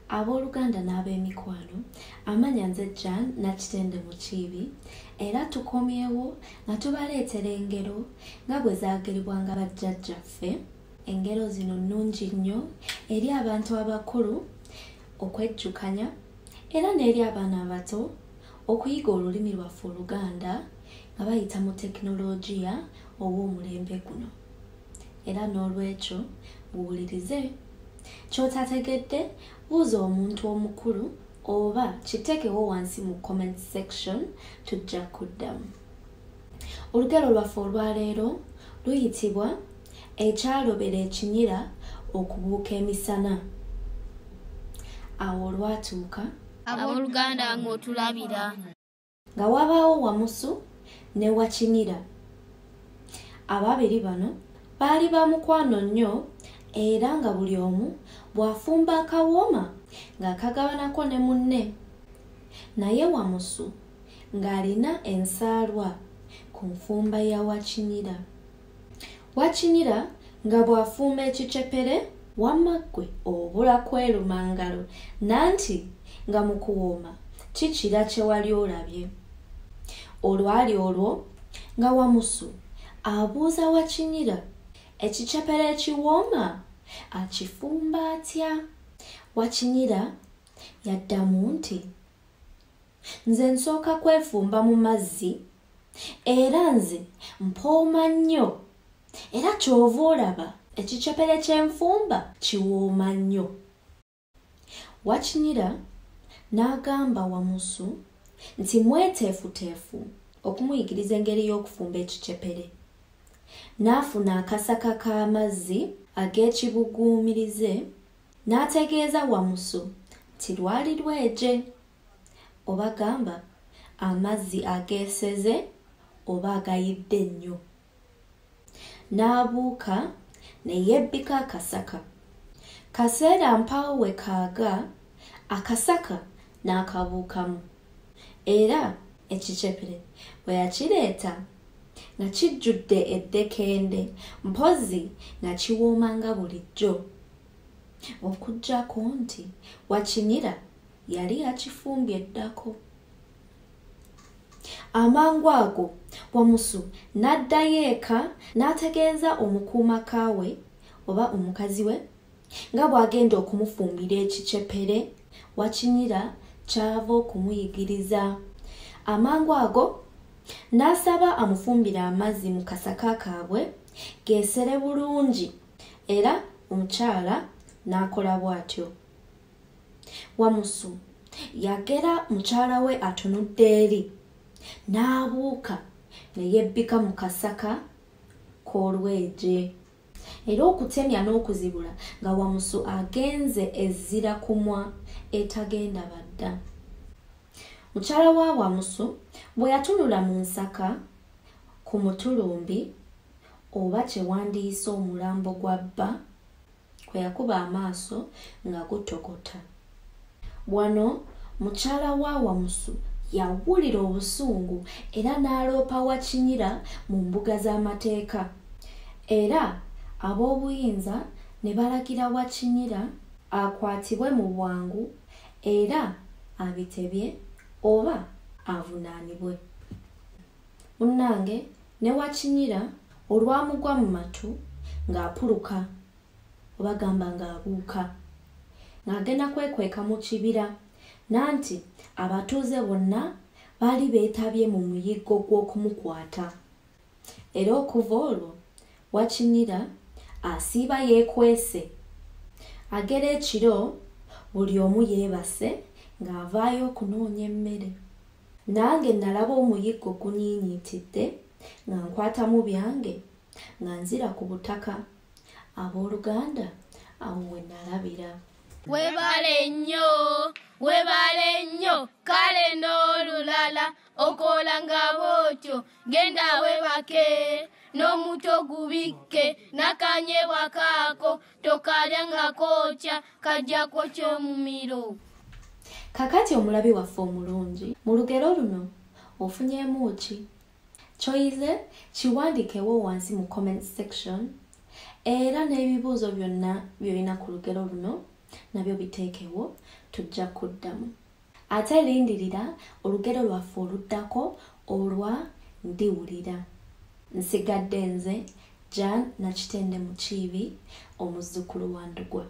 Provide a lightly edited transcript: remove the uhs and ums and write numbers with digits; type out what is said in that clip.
Abooluganda n'ab'emikwano, amanya nze Jan Nakitende Mukiibi, era tukomyewo nga tubaleetera engero nga bwe zaageribwanga bajjajjaffe. Engero zino nnungi nnyo eri abantu abakulu okwejjukanya era n'eri abaana abato okuyiga olulimi lwaffe Oluganda nga bayita mu tekinologiya ow'omulembe guno. Era n'olwekyo buwulirize. Ky'otategedde buuza omuntu omukulu oba kiteekewo wansi mu comment section tujja kuddamu. Olugero lwaffe olwaleero luyitibwa ekyalobera ekinyira okubuuka emisana. Awo olwatuuka abooluganda ng'otulabira nga wabaawo Wamusu ne Wakinyira. Ababiri bano baali ba mukwano nnyo era nga buli omu bw'afumba akawooma ng'akagabanako ne munne. Naye Wamusu ng'alina ensaalwa ku nfumba ya Wakinyira. Wakinyira nga bw'afumba ekicepere wamma ggwe obula kweruma ngalo nanti nga mu kuwooma kikira kye wali olabye. Olwali olwo nga Wamusu abuuza Wakinyira ekicepere ekiwooma akifumba atya? Wakinyira yaddamu nti nze nsooka kwefumba mu mazzi era nze mpooma nnyo era ky'ova olaba ekicepere ky'enfumba kiwooma nnyo. Wakinyira n'agamba Wamusu nti mweteefuteefu okumuyigiriza engeri y'okufumba ekicepere. N'afuna akasaka k'amazzi ag'ekibuguumirize n'ategeeza Wamusu nti lwali lweje, oba gamba amazzi ageeseze oba agayidde nnyo. N'abuuka ne yebbika akasaka. Kaseera mpaawo we kaaga akasaka n'akabuukamu era ekicepere bwe yakireeta nga kijjudde eddekende mpozzi nga kiwooma nga bulijjo. Okuggyako nti Wakinyira yali akifumbye ddako. Amangu ago Wamusu n'addayo eka n'ategeeza omukuumakaawe oba omukazi we nga bw'agenda okumufumbira ekicepere Wakinyira ky'ava okumuyigiriza. Amangu ago n'asaba amufumbire amazzi mu kasaka kaabwe geesere bulungi era omukyala n'akola bw'atyo. Wamusu yagera mukyala we atunudde eri n'abuuka ne yebbika mu kasaka k'olweje era okutemya n'okuzibula nga Wamusu agenze ezzira kumwa etagenda badda. Mukyala wa Wamusu bwe yatunula mu nsaka ku mutulumbi oba kye wandiyise omulambo gwa bba kwe yakuba amaaso nga gutokota. Wano mukyala wa Wamusu yawulira obusungu era n'aloopa Wakinyira mu mbuga z'amateeka. Era ab'obuyinza ne balagira Wakinyira akwatibwe mu bwangu era abitebye oba avunaanibwe. Munnange ne Wakinyira olwamugwa mu matu ng'apuluka oba gamba ng'abuuka ng'agenda kwekweka mu kibira nanti abatuuze bonna baali beetabye mu muyiggo gw'okumukwata. Era okuva olwo Wakinyira asiiba yeekwese. Agera ekiro buli omu yeebase ng'avaayo okunoonya emmere. Nange nalaba omuyiggo gunyiinyiitidde nga nkwatamu byange nga nzira ku butaka. Abooluganda awo we nalabira. Webale nnyo kale n'olulala okola nga bw'otyo genda webake n'omuto gubikke n'akanyebwa kaako tokalya nga kookya kajja kwokya omumiro. Kakati omulabi waffe omulungi mu lugero luno ofunyeemu ki? Ky'oyize kiwandiikewo wansi mu comment section era n'ebibuuzo byonna by'olina ku lugero luno nabyo biteekewo tujja kuddamu. Ate lindirira olugero lwaffe oluddako olwa ndiwulira. Nsigadde nze Jan Nakitende Mukiibi, omuzzukulu wa Ndugwa.